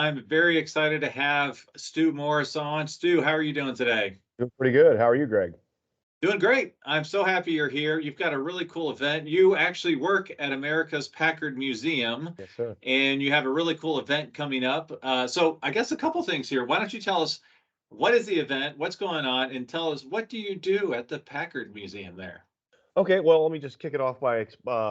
I'm very excited to have Stu Morris on. Stu, how are you doing today? Doing pretty good. How are you, Greg? Doing great. I'm so happy you're here. You've got a really cool event. You actually work at America's Packard Museum, Yes, sir. and you have a really cool event coming up. So I guess a couple things here. Why don't you tell us what is the event, what's going on, and tell us what do you do at the Packard Museum there? Okay, well, let me just kick it off by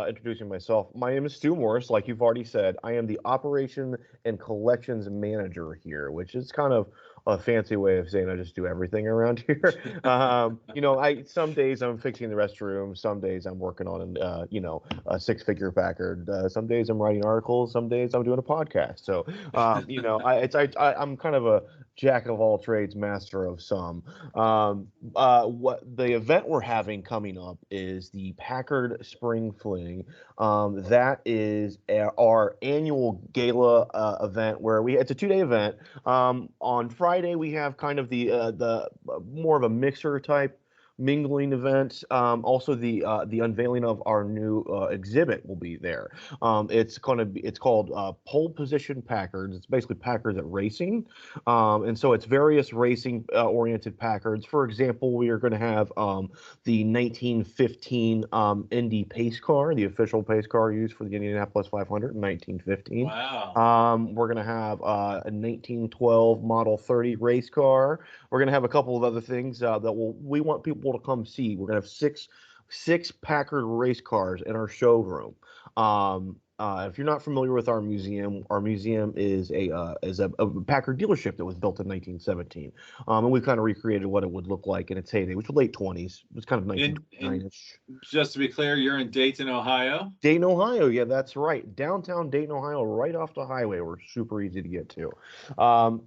introducing myself. My name is Stu Morris. Like you've already said, I am the operation and collections manager here, which is kind of a fancy way of saying I just do everything around here. I some days I'm fixing the restroom, some days I'm working on a six-figure Packard, some days I'm writing articles, some days I'm doing a podcast. So, I'm kind of a jack of all trades, master of some. What the event we're having coming up is the Packard Spring Fling. That is our annual gala event where it's a 2-day event. On Friday we have kind of the more of a mixer type mingling event. Also, the unveiling of our new exhibit will be there. It's called Pole Position Packards. It's basically Packards at racing, and so it's various racing oriented Packards. For example, we are going to have the 1915 Indy pace car, the official pace car used for the Indianapolis 500 in 1915. Wow. We're going to have a 1912 Model 30 race car. We're going to have a couple of other things we want people to come see. We're going to have six Packard race cars in our showroom. If you're not familiar with our museum is a Packard dealership that was built in 1917, and we kind of recreated what it would look like in its heyday, which was late 20s. It was kind of 1929ish. Just to be clear, you're in Dayton, Ohio. Dayton, Ohio. Yeah, that's right. Downtown Dayton, Ohio, right off the highway. We're super easy to get to.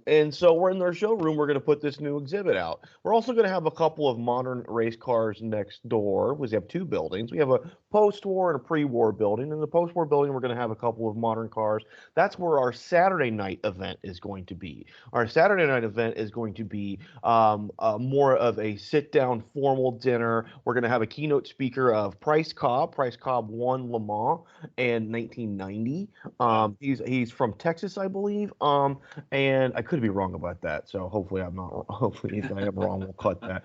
And so we're in their showroom. We're going to put this new exhibit out. We're also going to have a couple of modern race cars next door. We have two buildings. We have a post-war and a pre-war building. In the post-war building, we're going to have a couple of modern cars. That's where our Saturday night event is going to be. Our Saturday night event is going to be more of a sit-down formal dinner. We're going to have a keynote speaker of Price Cobb. Price Cobb won Le Mans in 1990. He's from Texas, I believe. And I could be wrong about that. So hopefully I'm not. Hopefully if I am wrong, we'll cut that.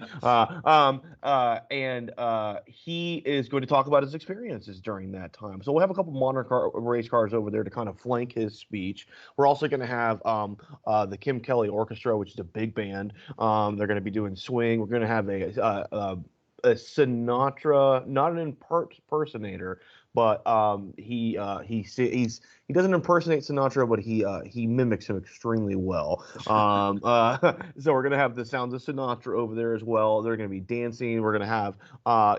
He is going to talk about his experiences during that time. So we'll have a couple modern race cars over there to kind of flank his speech. We're also going to have the Kim Kelly Orchestra, which is a big band. They're going to be doing swing. We're going to have a Sinatra, not an impersonator, but he doesn't impersonate Sinatra, but he mimics him extremely well. So we're gonna have the sounds of Sinatra over there as well. They're gonna be dancing. We're gonna have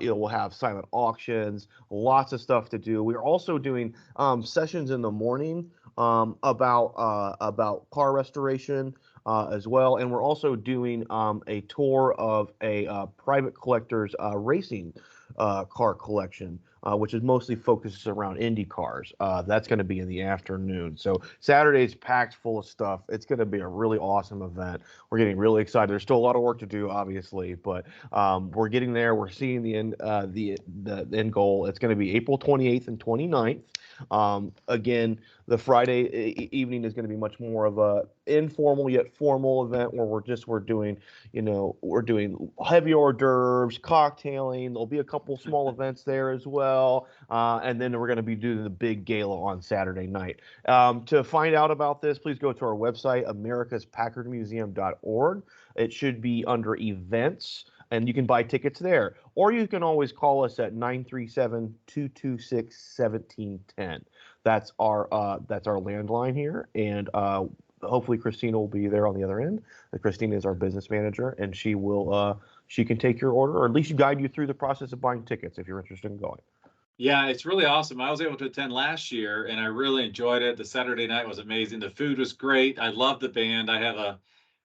we'll have silent auctions, lots of stuff to do. We're also doing sessions in the morning about car restoration. As well, and we're also doing a tour of a private collector's racing car collection, which is mostly focused around Indy cars. That's going to be in the afternoon. So Saturday's packed full of stuff. It's going to be a really awesome event. We're getting really excited. There's still a lot of work to do, obviously, but we're getting there. We're seeing the end goal. It's going to be April 28th and 29th. Again, the Friday evening is going to be much more of a informal yet formal event where we're doing heavy hors d'oeuvres, cocktailing. There'll be a couple small events there as well, and then we're going to be doing the big gala on Saturday night. To find out about this, please go to our website, americaspackardmuseum.org. It should be under events, and you can buy tickets there. Or you can always call us at 937-226-1710. That's our landline here, and hopefully Christina will be there on the other end. Christina is our business manager, and she can take your order, or at least guide you through the process of buying tickets if you're interested in going. Yeah, it's really awesome. I was able to attend last year, and I really enjoyed it. The Saturday night was amazing. The food was great. I love the band. I have a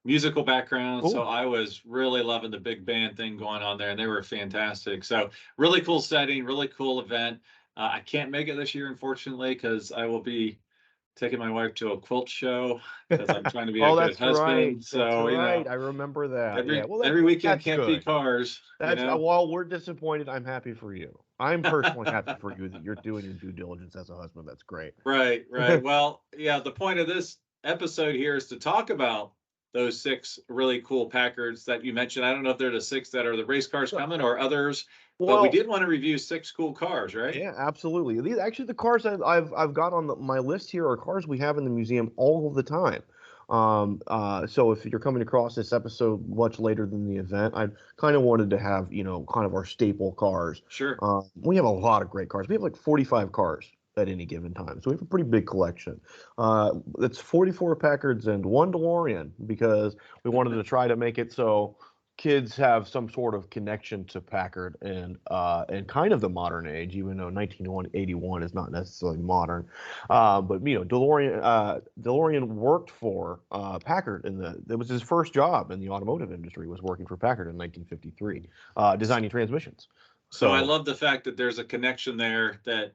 musical background, Cool. so I was really loving the big band thing going on there, and they were fantastic. So really cool setting, really cool event. I can't make it this year, unfortunately, because I will be taking my wife to a quilt show because I'm trying to be a Oh, good that's husband. right. So, That's you know, right. I remember that. every Yeah. Well, every weekend that's can't be good. cars, you That's know? while we're disappointed, I'm happy for you. I'm personally happy for you that you're doing your due diligence as a husband. That's great. Right, right. Well, yeah, the point of this episode here is to talk about those 6 really cool Packards that you mentioned. I don't know if they're the 6 that are the race cars coming or others, but we Well, did want to review 6 cool cars, right? yeah, absolutely. These actually the cars I've got on my list here are cars we have in the museum all of the time. So if you're coming across this episode much later than the event, I kind of wanted to have, kind of our staple cars. Sure. We have a lot of great cars. We have like 45 cars at any given time, so we have a pretty big collection. It's 44 Packards and 1 DeLorean because we wanted to try to make it so kids have some sort of connection to Packard and kind of the modern age, even though 1981 is not necessarily modern. But DeLorean worked for Packard it was his first job in the automotive industry, was working for Packard in 1953, designing transmissions. So I love the fact that there's a connection there, that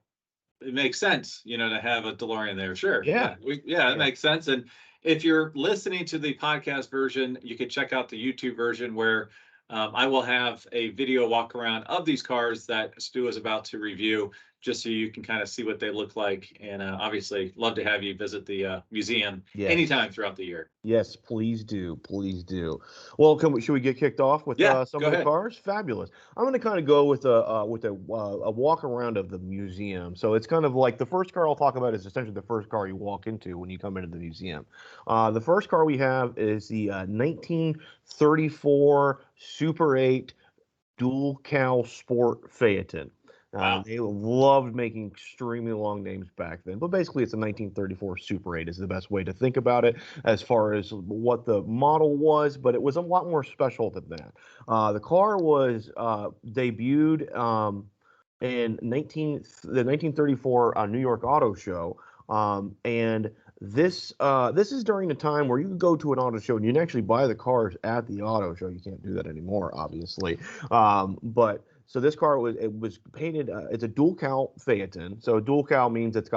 it makes sense, to have a DeLorean there. Sure. Yeah. It makes sense. And if you're listening to the podcast version, you can check out the YouTube version where I will have a video walk around of these cars that Stu is about to review, just so you can kind of see what they look like. And obviously, love to have you visit the museum anytime throughout the year. Yes, please do. Please do. Well, should we get kicked off with some of the cars? Fabulous. I'm going to kind of go with a walk around of the museum. So it's kind of like the first car I'll talk about is essentially the first car you walk into when you come into the museum. The first car we have is the 1934 Super 8 dual cowl sport Phaeton. Wow. They loved making extremely long names back then, but basically it's a 1934 Super 8 is the best way to think about it as far as what the model was, but it was a lot more special than that. The car was debuted in the 1934 New York Auto Show, and this is during the time where you could go to an auto show and you can actually buy the cars at the auto show. You can't do that anymore, obviously, but. So this car was painted. It's a dual cowl Phaeton. So dual cowl means it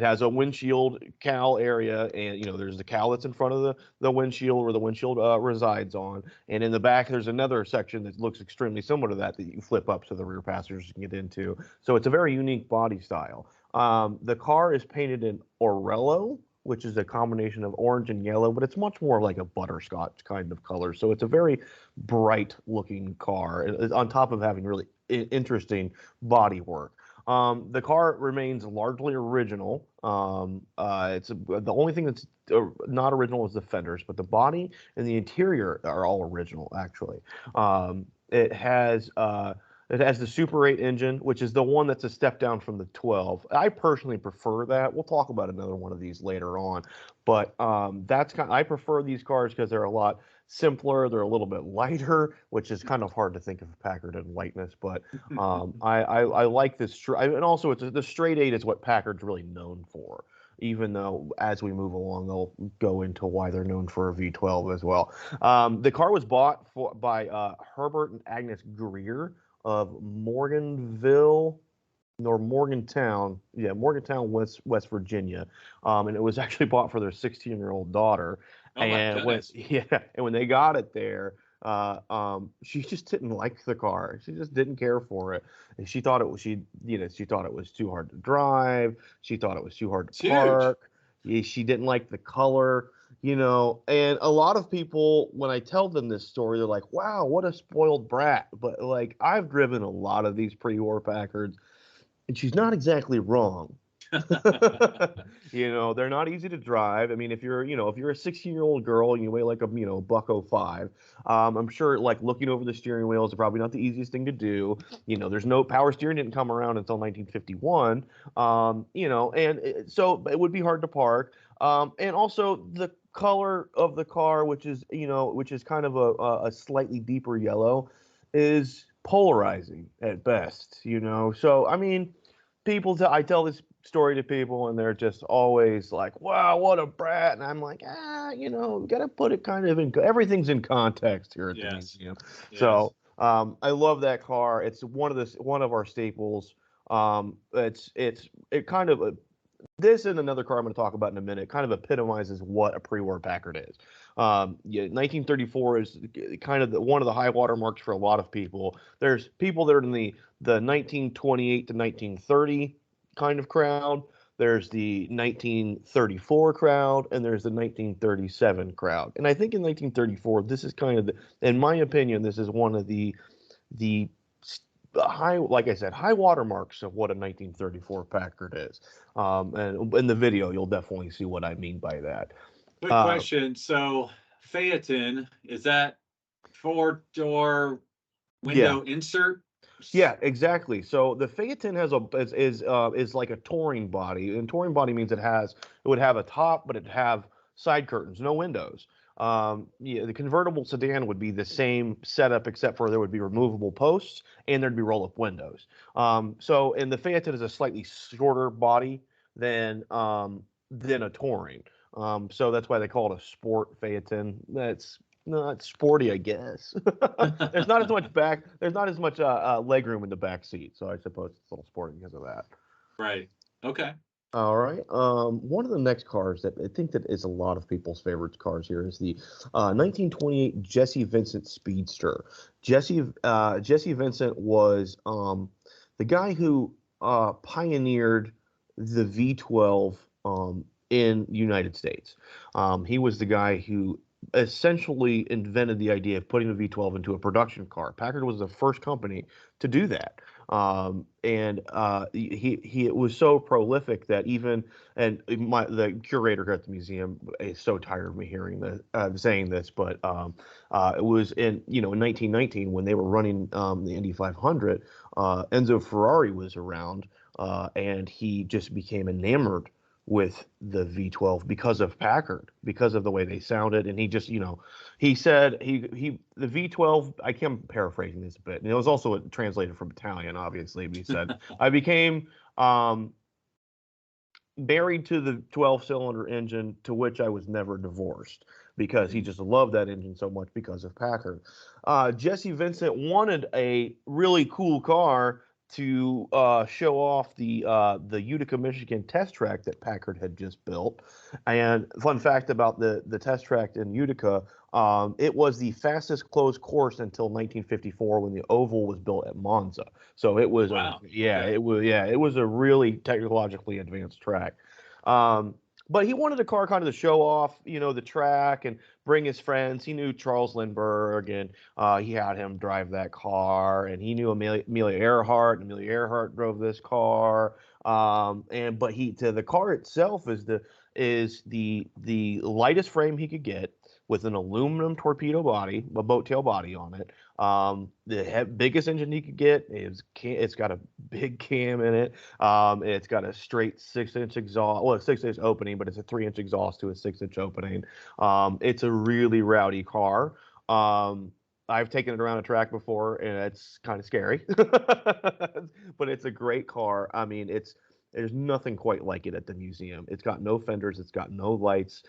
has a windshield cowl area, and there's the cowl that's in front of the windshield where the windshield resides on, and in the back there's another section that looks extremely similar to that you can flip up so the rear passengers can get into. So it's a very unique body style. The car is painted in Orello, which is a combination of orange and yellow, but it's much more like a butterscotch kind of color. So it's a very bright looking car, on top of having really interesting body work. The car remains largely original. The only thing that's not original is the fenders, but the body and the interior are all original, actually. It has the Super 8 engine, which is the one that's a step down from the 12. I personally prefer that. We'll talk about another one of these later on, but I prefer these cars because they're a lot simpler. They're a little bit lighter, which is kind of hard to think of Packard in lightness, but I like this. And also, the straight 8 is what Packard's really known for. Even though as we move along, they'll go into why they're known for a V12 as well. The car was bought by Herbert and Agnes Greer of Morgantown, West Virginia, and it was actually bought for their 16-year-old daughter. Oh, and when they got it there, she just didn't like the car. She just didn't care for it. And she thought it was too hard to drive. She thought it was too hard to park. She didn't like the color. And a lot of people, when I tell them this story, they're like, wow, what a spoiled brat. But like, I've driven a lot of these pre-war Packards, and she's not exactly wrong. They're not easy to drive. I mean, if you're a 16-year-old girl and you weigh like a $105, I'm sure like looking over the steering wheel is probably not the easiest thing to do. There's no power steering, didn't come around until 1951. So it would be hard to park. And also the color of the car, which is kind of a slightly deeper yellow, is polarizing at best. So I mean, I tell this story to people and they're just always like, wow, what a brat. And I'm like, you got to put it kind of everything's in context here at the museum. Yes. So I love that car. It's one of our staples. This and another car I'm going to talk about in a minute kind of epitomizes what a pre-war Packard is. 1934 is kind of one of the high water marks for a lot of people. There's people that are in the 1928 to 1930 kind of crowd. there's the 1934 crowd, and there's the 1937 crowd. And I think in 1934, this is kind of, in my opinion, this is one of the high, like I said, high watermarks of what a 1934 Packard is. And in the video, you'll definitely see what I mean by that. Quick question. So Phaeton, is that four-door window insert? Yeah, exactly. So the Phaeton has is like a touring body, and touring body means it would have a top, but it'd have side curtains, no windows. Yeah, the convertible sedan would be the same setup, except for there would be removable posts and there'd be roll-up windows. And the Phaeton is a slightly shorter body than a touring. So that's why they call it a sport Phaeton. That's not sporty, I guess. There's not as much leg room in the back seat, so I suppose it's a little sporty because of that. Right. Okay. All right. One of the next cars that I think that is a lot of people's favorite cars here is the 1928 Jessie Vincent Speedster. Jessie Vincent was the guy who pioneered the V12 in the United States. He was the guy who essentially invented the idea of putting the V12 into a production car. Packard was the first company to do that. He was so prolific that the curator here at the museum is so tired of me hearing this, saying this, but it was in 1919 when they were running the Indy 500. Enzo Ferrari was around, and he just became enamored with the V12 because of Packard, because of the way they sounded. And he just, he said the V12, I can't paraphrasing this a bit, and it was also translated from Italian, obviously, but he said, I became married to the 12-cylinder engine, to which I was never divorced, because he just loved that engine so much because of Packard. Jessie Vincent wanted a really cool car to show off the Utica, Michigan test track that Packard had just built. And fun fact about the test track in Utica, it was the fastest closed course until 1954 when the oval was built at Monza. So it was it was a really technologically advanced track. But he wanted a car kind of to show off, the track and bring his friends. He knew Charles Lindbergh, and he had him drive that car, and he knew Amelia Earhart, and Amelia Earhart drove this car. But the car itself is the lightest frame he could get, with an aluminum torpedo body, a boat tail body on it. The biggest engine he could get it's got a big cam in it. It's got a straight 6-inch exhaust, well, a 6-inch opening, but it's a 3-inch exhaust to a 6-inch opening. It's a really rowdy car. I've taken it around a track before, and it's kind of scary, but it's a great car. I mean, there's nothing quite like it at the museum. It's got no fenders. It's got no lights.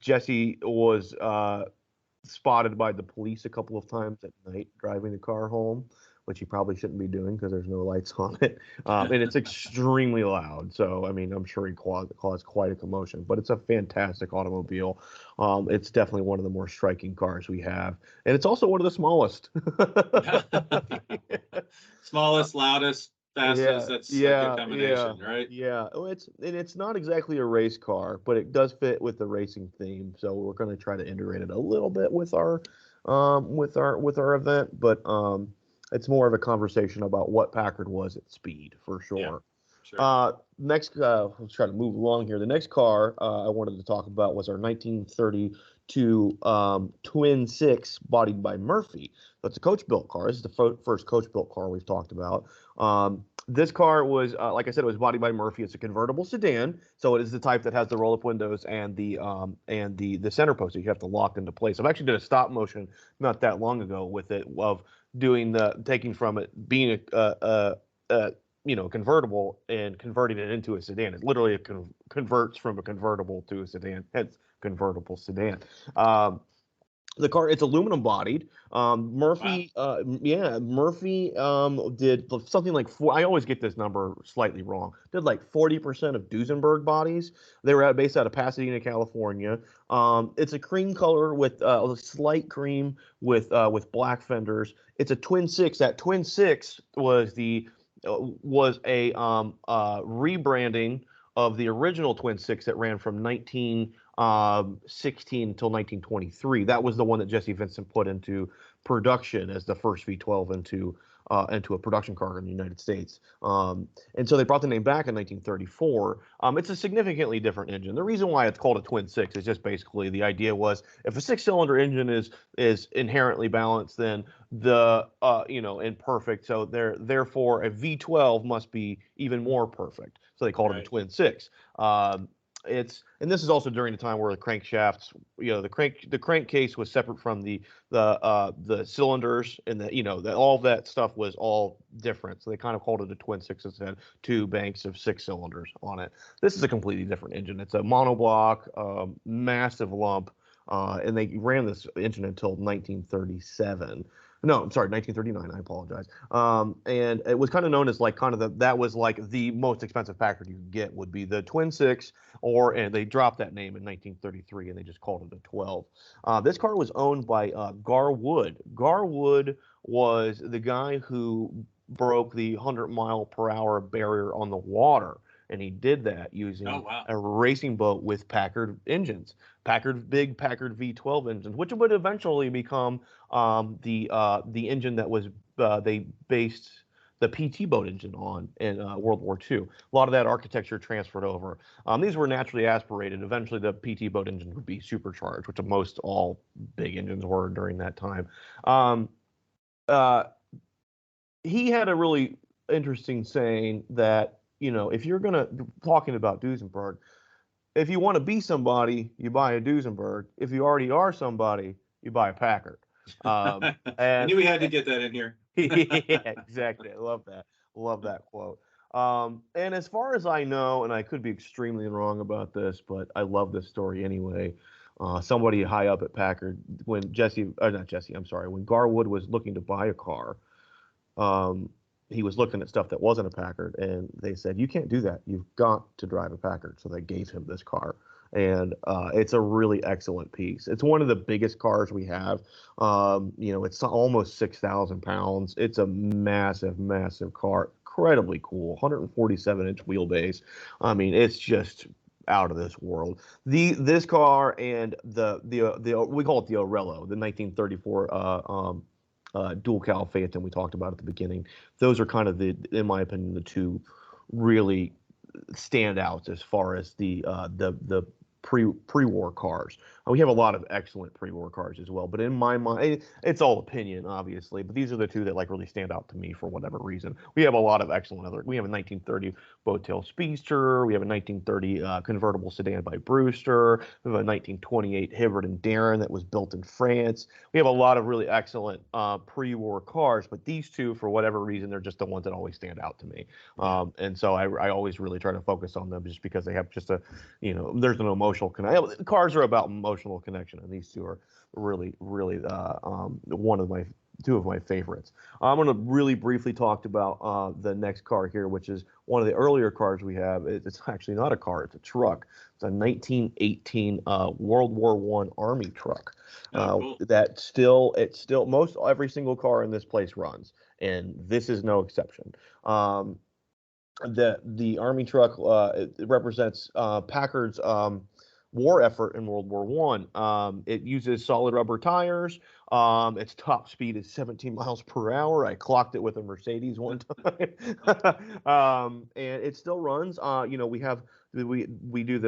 Jessie was spotted by the police a couple of times at night driving the car home, which he probably shouldn't be doing because there's no lights on it. And it's extremely loud. So, I mean, I'm sure he caused quite a commotion. But it's a fantastic automobile. It's definitely one of the more striking cars we have. And it's also one of the smallest. Smallest, loudest, fastest. That's a good combination, right? Yeah. It's not exactly a race car, but it does fit with the racing theme. So we're going to try to integrate it a little bit with our event, but it's more of a conversation about what Packard was at speed, for sure. Yeah, sure. Next, let's try to move along here. The next car I wanted to talk about was our 1932 Twin Six, bodied by Murphy. That's a coach-built car. This is the first coach-built car we've talked about. This car was, like I said, it was bodied by Murphy. It's a convertible sedan, so it is the type that has the roll-up windows and the center post that you have to lock into place. I've actually did a stop motion not that long ago with it, of taking from it being a convertible and converting it into a sedan. It literally converts from a convertible to a sedan, hence convertible sedan. The car, it's aluminum bodied. Murphy, wow. Murphy did something like I always get this number slightly wrong. Did like 40% of Duesenberg bodies. They were based out of Pasadena, California. It's a cream color with a slight cream with black fenders. It's a Twin Six. That Twin Six was a rebranding of the original twin six that ran from 1916 until 1923. That was the one that Jesse Vincent put into production as the first V12 into a production car in the United States. And so they brought the name back in 1934. It's a significantly different engine. The reason why it's called a twin six is just basically the idea was if a six-cylinder engine is inherently balanced, then the and perfect. So therefore a V12 must be even more perfect. So they called it a twin six. And this is also during the time where the crankshafts, the crankcase was separate from the cylinders, and all of that stuff was all different. So they kind of called it a twin six and said two banks of six cylinders on it. This is a completely different engine. It's a monoblock, massive lump, and they ran this engine until 1937. No, I'm sorry, 1939. I apologize. And it was kind of known as that was like the most expensive Packard you could get would be the twin six, and they dropped that name in 1933 and they just called it a 12. This car was owned by Gar Wood. Gar Wood was the guy who broke the 100-mile-per-hour barrier on the water. And he did that using a racing boat with Packard engines, big Packard V12 engines, which would eventually become the engine that was they based the PT boat engine on in World War II. A lot of that architecture transferred over. These were naturally aspirated. Eventually, the PT boat engine would be supercharged, which most all big engines were during that time. He had a really interesting saying that, if you're talking about Duesenberg, if you want to be somebody, you buy a Duesenberg. If you already are somebody, you buy a Packard. And I knew we had to get that in here. Yeah, exactly. I love that. Love that quote. And as far as I know, and I could be extremely wrong about this, but I love this story anyway. Somebody high up at Packard, when when Garwood was looking to buy a car, he was looking at stuff that wasn't a Packard, and they said, "You can't do that. You've got to drive a Packard." So they gave him this car, and it's a really excellent piece. It's one of the biggest cars we have. It's almost 6,000 pounds. It's a massive, massive car. Incredibly cool. 147-inch wheelbase. I mean, it's just out of this world. This car and the we call it the Orello, the 1934 dual cowl Phaeton we talked about at the beginning. Those are kind of in my opinion, the two really standouts as far as the pre-war cars. We have a lot of excellent pre-war cars as well, but in my mind, it's all opinion, obviously, but these are the two that really stand out to me for whatever reason. We have a lot of excellent we have a 1930 Boattail Speedster, we have a 1930 convertible sedan by Brewster, we have a 1928 Hibbert and Darren that was built in France. We have a lot of really excellent pre-war cars, but these two, for whatever reason, they're just the ones that always stand out to me. And so I always really try to focus on them just because they have just there's an emotional connection. Cars are about emotional connection, and these two are really, really two of my favorites. I'm going to really briefly talk about the next car here, which is one of the earlier cars we have. It's actually not a car; it's a truck. It's a 1918 World War I Army truck. Cool. Every single car in this place runs, and this is no exception. The Army truck it represents Packard's war effort in World War I. It uses solid rubber tires. Its top speed is 17 miles per hour. I clocked it with a Mercedes one time, and it still runs. We do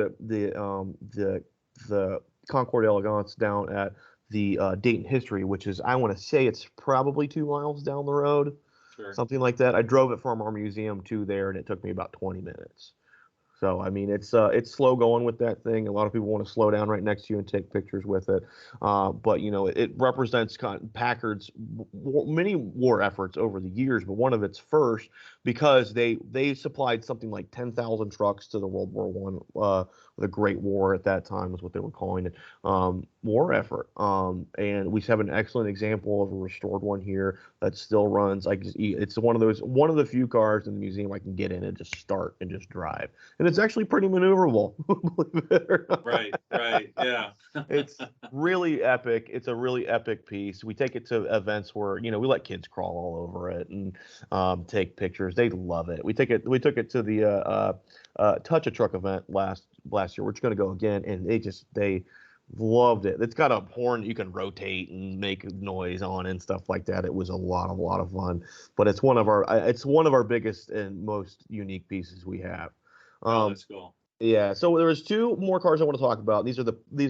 the Concord Elegance down at the Dayton History, which is, I want to say it's probably 2 miles down the road. Sure. Something like that. I drove it from our museum to there, and it took me about 20 minutes. So, I mean, it's slow going with that thing. A lot of people want to slow down right next to you and take pictures with it. But, it represents Packard's many war efforts over the years, but one of its first, because they supplied something like 10,000 trucks to the World War I, the Great War at that time was what they were calling it. more effort. And we have an excellent example of a restored one here that still runs. It's one of the few cars in the museum I can get in and just start and just drive, and it's actually pretty maneuverable. Believe it or not. Right, yeah. It's really epic. It's a really epic piece. We take it to events where we let kids crawl all over it and take pictures. They love it. We took it to the Touch a Truck event last year. We're just going to go again, and they loved it. It's got a horn you can rotate and make noise on and stuff like that. It was a lot of fun. But it's one of our biggest and most unique pieces we have. Oh, that's cool. Yeah, so there was two more cars I want to talk about. These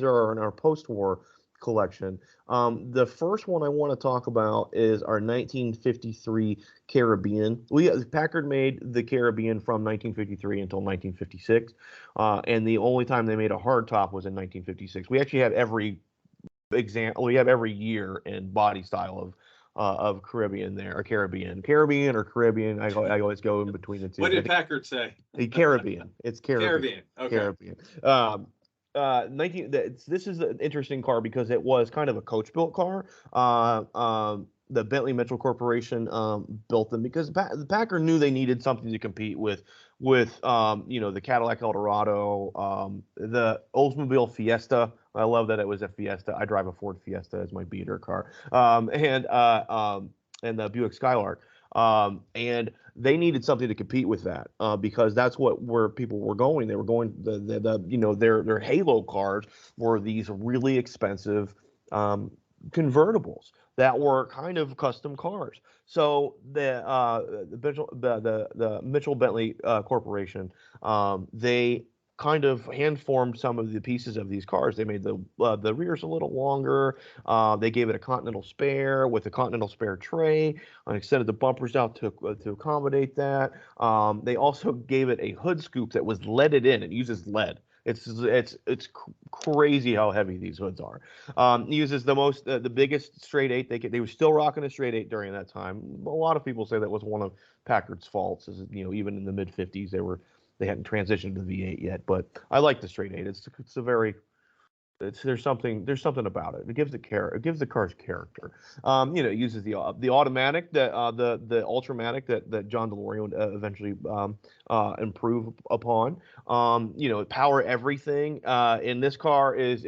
are in our post-war collection. The first one I want to talk about is our 1953 Caribbean. Packard made the Caribbean from 1953 until 1956, and the only time they made a hardtop was in 1956. We actually have every year and body style of Caribbean there, or Caribbean or Caribbean. I always go in between the two. What did Packard say? The Caribbean. It's Caribbean. Okay. Caribbean. This is an interesting car because it was kind of a coach-built car. The Bentley Mitchell Corporation built them because the Packard knew they needed something to compete with the Cadillac Eldorado, the Oldsmobile Fiesta. I love that it was a Fiesta. I drive a Ford Fiesta as my beater car, and the Buick Skylark. And they needed something to compete with that because that's where people were going. They were going their halo cars were these really expensive convertibles that were kind of custom cars. So the Mitchell Bentley Corporation, they kind of hand formed some of the pieces of these cars. They made the rears a little longer. They gave it a Continental spare with a Continental spare tray and extended the bumpers out to accommodate that. They also gave it a hood scoop that was leaded in. It uses lead. It's crazy how heavy these hoods are. Uses the biggest straight eight they could. They were still rocking a straight eight during that time. A lot of people say that was one of Packard's faults. Even in the mid 50s they hadn't transitioned to the V8 yet. But I like the straight eight. There's something about it. It gives the car's character. It uses the automatic the Ultramatic that John DeLorean eventually improved upon. Power everything. In this car it's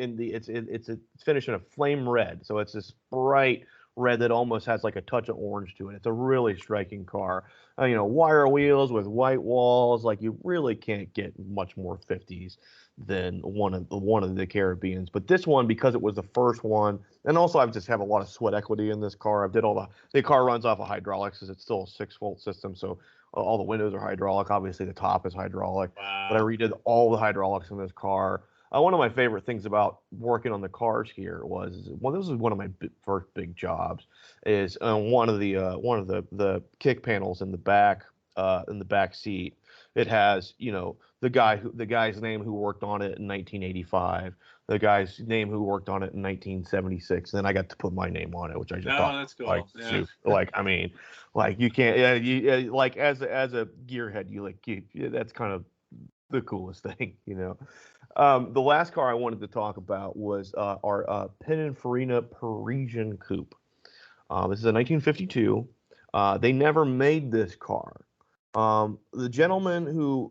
finished in a flame red, so it's this bright red that almost has like a touch of orange to it. It's a really striking car. Wire wheels with white walls. Like, you really can't get much more 50s than one of the Caribbeans. But this one, because it was the first one, and also I just have a lot of sweat equity in this car. The car runs off of hydraulics, because it's still a 6-volt system, so all the windows are hydraulic. Obviously, the top is hydraulic. Wow. But I redid all the hydraulics in this car. One of my favorite things about working on the cars here this was one of my first big jobs. Is one of the kick panels in the back seat. It has the guy's name who worked on it in 1985, the guy's name who worked on it in 1976. Then I got to put my name on it, which I just thought, that's cool. You can't, like, as a gearhead, that's kind of the coolest thing. The last car I wanted to talk about was our Pininfarina Parisian Coupe. This is a 1952. They never made this car. The gentleman who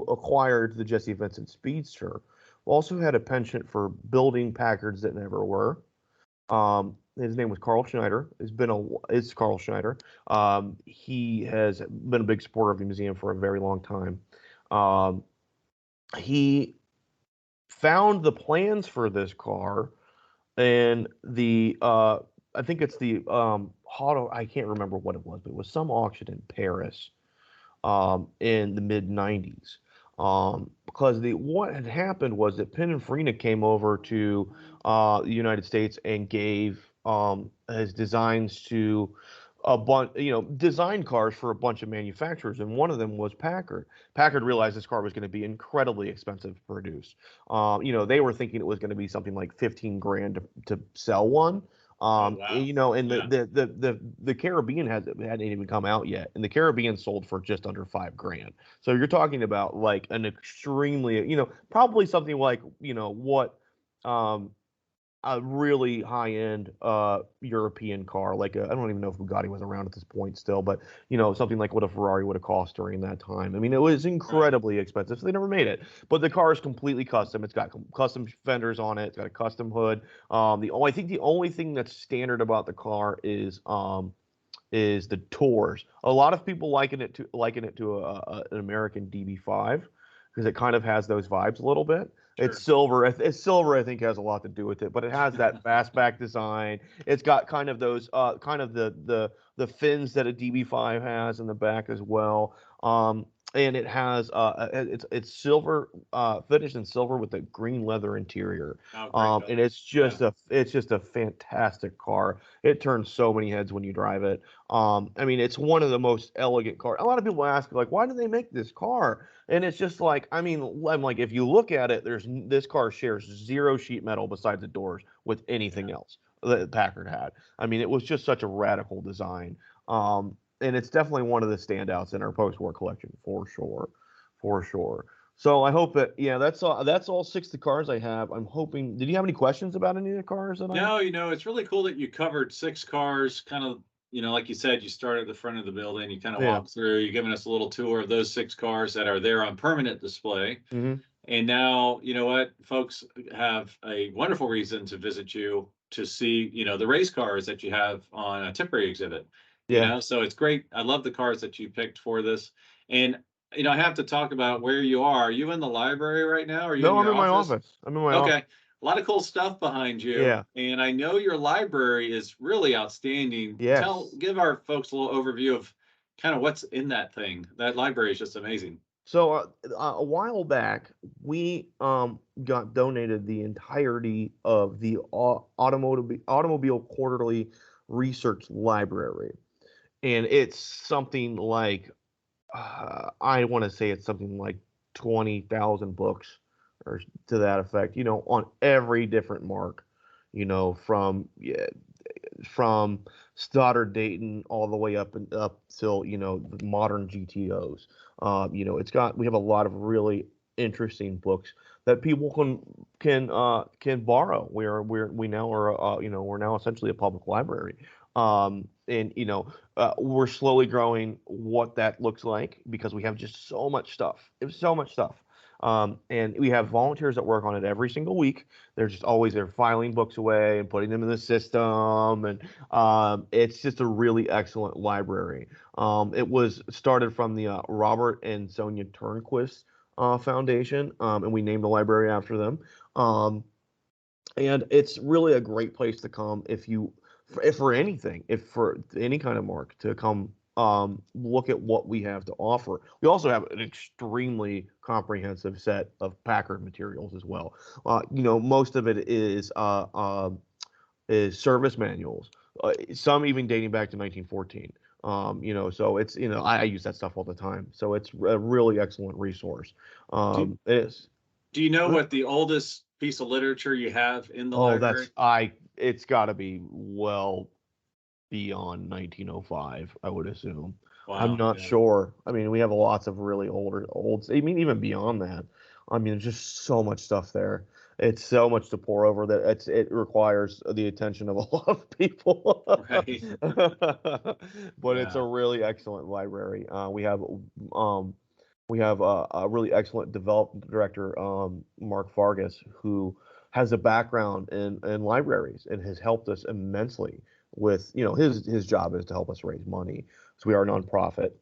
acquired the Jessie Vincent Speedster also had a penchant for building Packards that never were. His name was Carl Schneider. It's Carl Schneider. He has been a big supporter of the museum for a very long time. He found the plans for this car and I think it's the I can't remember what it was, but it was some auction in Paris in the mid 90s. Because what had happened was that Pininfarina came over to the United States and gave his designs to a bunch, design cars for a bunch of manufacturers, and one of them was Packard. Packard realized this car was going to be incredibly expensive to produce. They were thinking it was going to be something like 15 grand to sell one. Wow. And the Caribbean hadn't even come out yet, and the Caribbean sold for just under 5 grand. So you're talking about like an extremely, probably something like what a really high-end European car, like I don't even know if Bugatti was around at this point still, but something like what a Ferrari would have cost during that time. I mean, it was Right. incredibly expensive, so they never made it. But the car is completely custom. It's got custom fenders on it. It's got a custom hood. I think the only thing that's standard about the car is the tours. A lot of people liken it to an American DB5 because it kind of has those vibes a little bit. It's Sure. silver. It's silver. I think has a lot to do with it, but it has that fastback design. It's got kind of those kind of the fins that a DB5 has in the back as well. And it has it's silver finished in silver with a green leather interior. Oh, great And colors. Yeah. it's just a fantastic car. It turns so many heads when you drive it. I mean, it's one of the most elegant cars. A lot of people ask, like, why do they make this car? And it's just like, I mean, I'm like, if you look at it, this car shares zero sheet metal besides the doors with anything else that Packard had. I mean, it was just such a radical design. And it's definitely one of the standouts in our post-war collection for sure, for sure. So I hope that that's all six of the cars I have. I'm hoping. Did you have any questions about any of the cars that I? No, it's really cool that you covered six cars, kind of, like you said, you start at the front of the building, you kind of Yeah. walk through, you're giving us a little tour of those six cars that are there on permanent display. Mm-hmm. And now, you know what, folks have a wonderful reason to visit you to see, the race cars that you have on a temporary exhibit. Yeah. So it's great. I love the cars that you picked for this. And, I have to talk about where you are. Are you in the library right now? Are you in No, I'm your in my office? office. I'm in my Okay. office. A lot of cool stuff behind you. Yeah. And I know your library is really outstanding. Yes. Give our folks a little overview of kind of what's in that thing. That library is just amazing. So a while back, we got donated the entirety of the automobile quarterly research library, and it's something like I want to say it's something like 20,000 books or to that effect. On every different marque. From from Stoddard Dayton all the way up till the modern GTOs. We have a lot of really interesting books that people can borrow. We're now essentially a public library. And we're slowly growing what that looks like because we have just so much stuff. There's so much stuff. And we have volunteers that work on it every single week. They're filing books away and putting them in the system, and it's just a really excellent library. It was started from the Robert and Sonia Turnquist Foundation, and we named the library after them. And it's really a great place to come if for anything, if for any kind of marque to come look at what we have to offer. We also have an extremely comprehensive set of Packard materials as well. Most of it is service manuals, some even dating back to 1914. So it's I use that stuff all the time. So it's a really excellent resource. Do, It is. do you know what the oldest piece of literature you have in the Oh, library? it's got to be well beyond 1905, I would assume. I'm Wow. not Yeah. sure. I mean, we have lots of really I mean, even beyond that. I mean, there's just so much stuff there. It's so much to pour over that it requires the attention of a lot of people. Right. But it's a Yeah. really excellent library. Um, we have a really excellent development director, Mark Vargas, who has a background in libraries and has helped us immensely with his job is to help us raise money, so we are a nonprofit,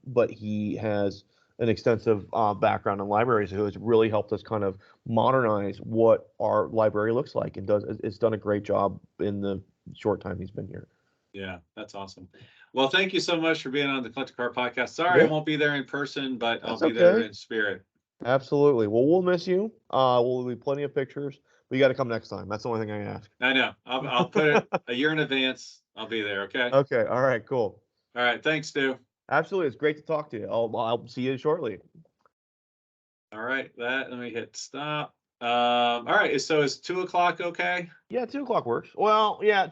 but he has an extensive background in libraries who has really helped us kind of modernize what our library looks like, and it's done a great job in the short time he's been here. Yeah, that's awesome. Well, thank you so much for being on the Collector Car Podcast. Sorry I Yeah, won't be there in person, but I'll that's be there okay. in spirit. Absolutely. Well, we'll miss you. Will be plenty of pictures, but you got to come next time. That's the only thing I ask. I know. I'll put it a year in advance. I'll be there. Okay. Okay. All right. Cool. All right. Thanks, Stu. Absolutely. It's great to talk to you. I'll see you shortly. All right. Let me hit stop. All right. So is 2 o'clock okay? Yeah, 2 o'clock works. Well, yeah,